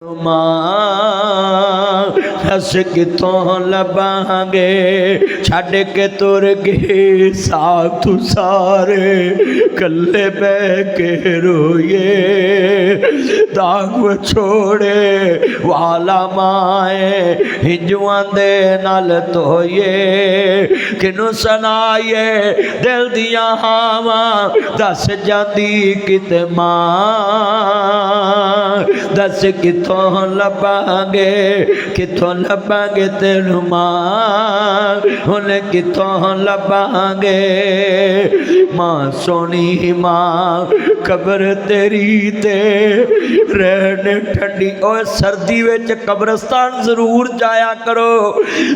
मां अस कितों लभांगे छड़ के तुर गए साथ सारे कल्ले बह के रोए दाग छोड़े वाला माए हिंजुआं दे नाल धोए किनू सुनाइए दिल दियां हावां दस जांदी किते मां दस कितों लभांगे तेनू मां हुण कितों लभांगे मां सोनी मां कबर तेरी ते रहने ठंडी। और सर्दी विच कब्रस्तान जरूर जाया करो,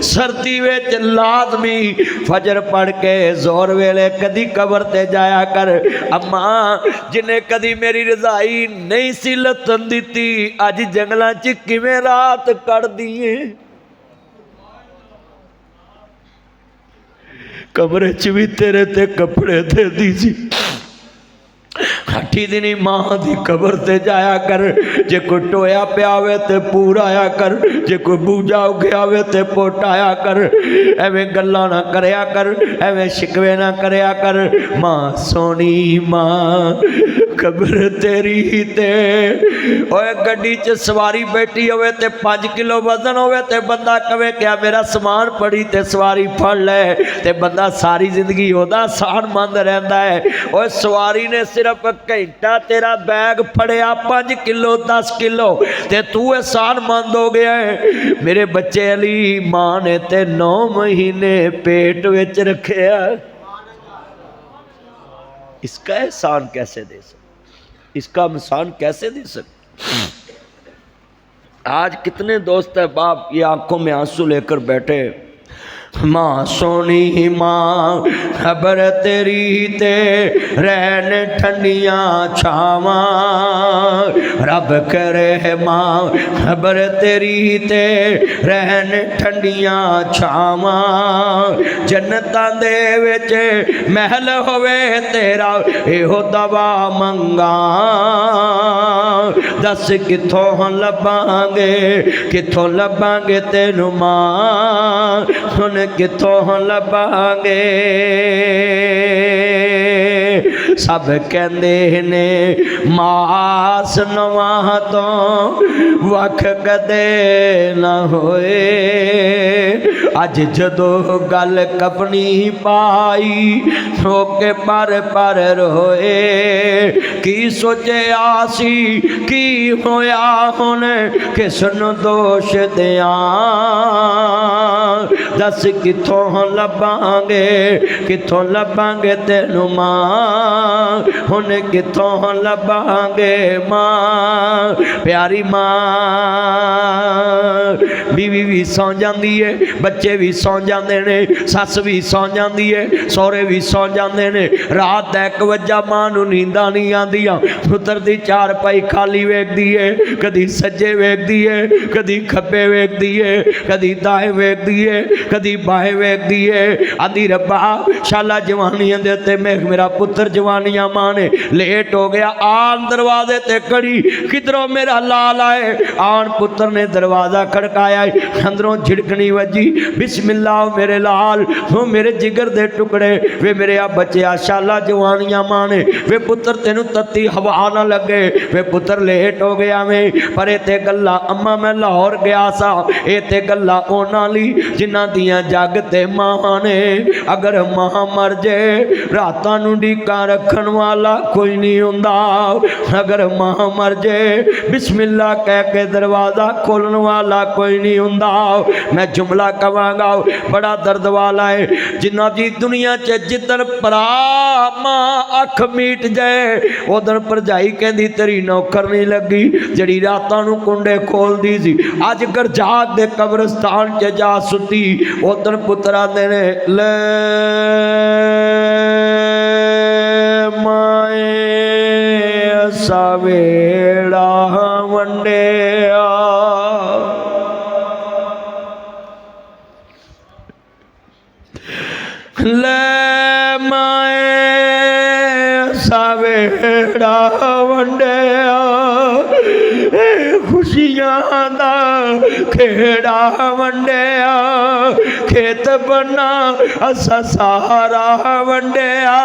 सर्दी विच लाजमी फजर पढ़ के जोर वेले कदी कबर ते जाया कर। अम्मा जिन्हें कदी मेरी रजाई नहीं सी लथन दी अज जंगलों च किवें रात कट दी है। कमरे च भी तेरे ते कपड़े दे दी सी। अठी दिनी मां दी कबर ते जाया कर, जे कोई टोया पिया होवे ते पूरा आया कर, जे कोई बूझा उगया होवे ते पोटाया कर। एवें गल्लां ना करया कर, एवें शिकवे ना करया कर। मां सोनी मां कबर तेरी ते ओए गड्डी च सवारी बैठी होवे ते 5 किलो वजन होवे ते बंदा कवे क्या मेरा समान पड़ी ते सवारी फड़ ले ते बंदा सारी जिंदगी ओदा सानमंद रहंदा है। ओए सवारी ने सिर्फ घंटा तेरा बैग फड़िया 5 किलो 10 किलो ते तू एहसानमंद हो गया है। मेरे बच्चे अली मां ने ते 9 महीने पेट विच रखिया, इसका एहसान कैसे दे सकते, इसका एहसान कैसे दे सकते। आज कितने दोस्त है बाप ये आंखों में आंसू लेकर बैठे। मां सोनी मां खबर तेरी ते रहन ठंडियां छावां रब करे मां खबर तेरी ते रहन ठंडियां छावां जन्नतां दे विच महल होवे तेरा एहो दवा मंगा दस किथों लभांगे तेनू मां हुण किथों लभांगे। सब कहंदे ने मास नवां तो वख कदे न होए अज जदों गल कपनी पाई ठोके पर रोए की सोचे आसी की होया हुण किसनू दोष दियां दस किथों लभांगे तेनू मां हुण किथों लभांगे। मां प्यारी मां बीवी भी सौ जाती है, बच्चे भी सौ जाते ने, सस भी सौ जाती है, सौरे भी सौ जाते ने। रात 1 वजा मां नू नींदा नहीं आंदियां, पुत्र दी 4 पाई खाली वेखदी है, कदी सज्जे वेखदी है, कदी खब्बे वेखदी है, कदी दाएं वेखदी है, कदी बाएं वेखदी है। आंदी रब्बा शाला जवानियां दे ते मेरा पुत्र जवानियां मां ने लेट हो गया। आन दरवाजे ते कड़ी किधरों मेरा लाल आए, आन पुत्र ने दरवाजा खड़काया, अंदरों झिड़कनी वजी बिस्मिल्लाह मेरे लाल वो मेरे जिगर दे टुकड़े वे मेरे आ बच्चे शाला जवानियां मां ने वे पुत्र तेनू तत्ती हवा ना लगे वे पुत्र लेट हो गया में पर इते गल्ला अम्मा मैं लाहौर गया सा ये ते गल्ला ओना ली जिन्हां दियां जग ते मां ने। अगर मां मर जाए रातां नू ढीका रखण वाला कोई नहीं हुंदा, अगर मां मर जाए बिस्मिल्लाह कह के दरवाजा खोलने वाला कोई नहीं हुंदा। मैं जुमला कहांगा बड़ा दर्द वाला है जिन्ना जी दुनिया च जिदन भरा मां अख मीट जाए उदन भरजाई कहंदी तेरी नौकर नहीं लगी जड़ी रातां नू कुंडे खोलदी सी अज गरजात दे कब्रस्तान च जा सुती। उदन पुत्र आंदे ने ले माए असा वेड़ा वंडिया ले माए असा वेड़ा वंडिया खुश खुशियां दा खेड़ा वंडिया, खेत बना असा सारा वंडिया,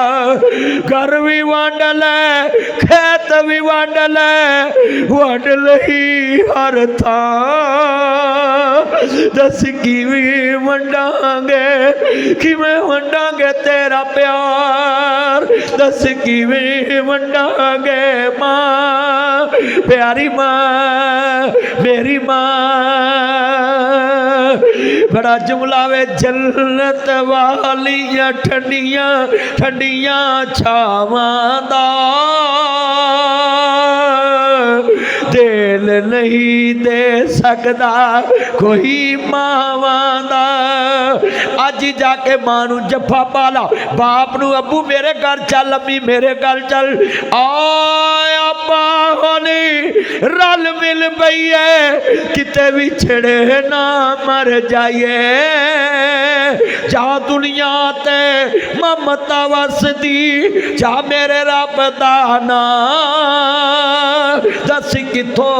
घर भी वंड ले खेत भी वंड ले, वंड लई हर थां। दस किवें वंडांगे किवें वंडांगे तेरा प्यार, दस किवें वंडांगे मां प्यारी मां मेरी मां। बड़ा जुमला वे जन्नत वालियां ठंडियां ठंडियां छावां दा, दिल नहीं दे सकदा कोई मावां दा। अज जाके मां नू जफा पाला, बाप नू अबू मेरे घर चल, अम्मी मेरे घर चल, आया पानी रल मिल पईए, किते भी छड़े ना मर जाइए। जा दुनिया ते ममता वसदी, जा मेरे रब दा नाम, दस किथों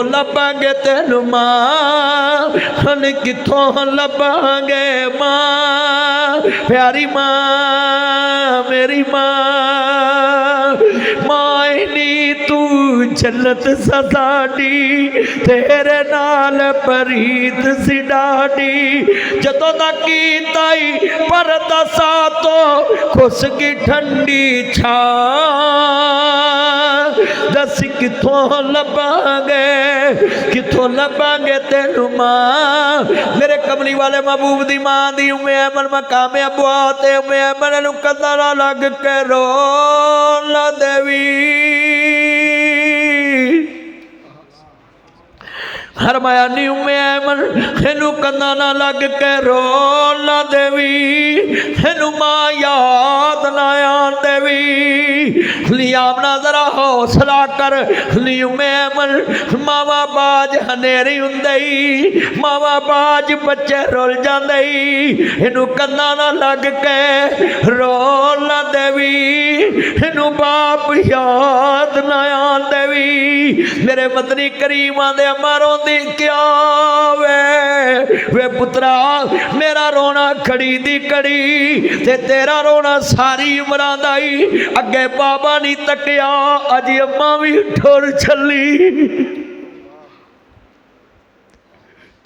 लभांगे तेनू मां, हन किथों लभांगे मां प्यारी मां मेरी मां। मायनी तू जन्नत सदाडी, तेरे नाल परीत सी डाडी, जदों दा कीता ही परदा सातो खुस की ठंडी छा, दस किथों लभांगे तेनू मां। मेरे कमली वाले महबूब दी मां दी उम्मे अमन मकामे अबुआ ते उम्मे अमन नू कदा ना लग के रो ला देवी। फरमाया नी उम्मे ऐमन इनू कंधा ना लग के रो ना देवी, इनू मां याद ना आन देवी। लियामना जरा हौसला कर, ली उम्मे ऐमन मावा बाज हनेरी हुंदे, मावा बाज बच्चे रुल जांदे, इनू कंधा ना लग के रो ना देवी, इनू बाप याद ना आन देवी। मेरे मदनी करीम आंदे अमारों क्या वे पुत्रा, मेरा रोना खड़ी दी कड़ी ते तेरा रोना सारी उमरां दा ही। अगे बाबा नहीं तकिया, अज अम्मा भी ठुर चली।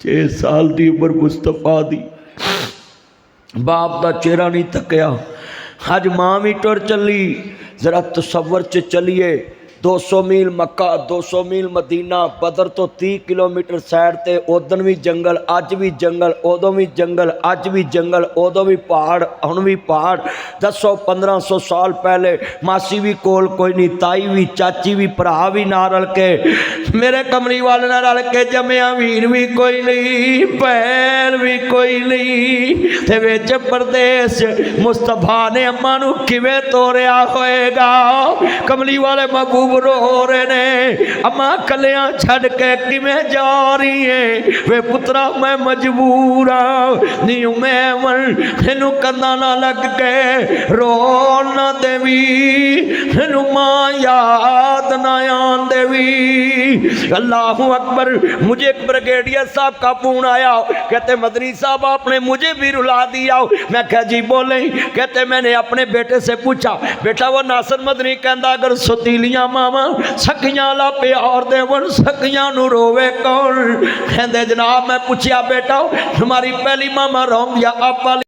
6 साल दी उम्र मुस्तफा दी, बाप दा चेहरा नहीं तकिया, अज मां भी टुर चली। जरा तसव्वुर च चलिए, 200 मील मक्का, 200 मील मदीना, बदर तो 30 किलोमीटर साइड ते उदन भी जंगल, अज भी जंगल, उदों भी जंगल, अज भी जंगल, उदों भी पहाड़, हुण भी पहाड़। 1000-1500 साल पहले मासी भी कोल कोई नहीं, ताई भी, चाची भी, भरा भी ना रल के, मेरे कमली वाले ना रल के जमिया वीर भी कोई नहीं, भैन भी कोई नहीं, ते विच परदेस मुस्तफा ने अम्मा नू किवें तोरिया होएगा। कमली वाले महबूब रो रहे ने, अम्मा कलियां छड़ के किवें जा रही है, वे पुत्रा मैं मजबूर हाँ। नी मैं इनू कंधा ना लग के रो ना देवी, इनू मां याद ना आन देवी। अल्लाहू अकबर। मुझे एक ब्रिगेडियर साहब का फोन आया, कहते मदनी साहब आपने मुझे भी रुला दिया। मैं कहा जी बोले, कहते मैंने अपने बेटे से पूछा, बेटा वो नासर मदनी कहता अगर सुतीलियां मावा सखियां ला प्यार देवन सखियां नू रोवे कौन। कहते जनाब मैं पूछया बेटा हमारी पहली मामा रोंदिया आप वाली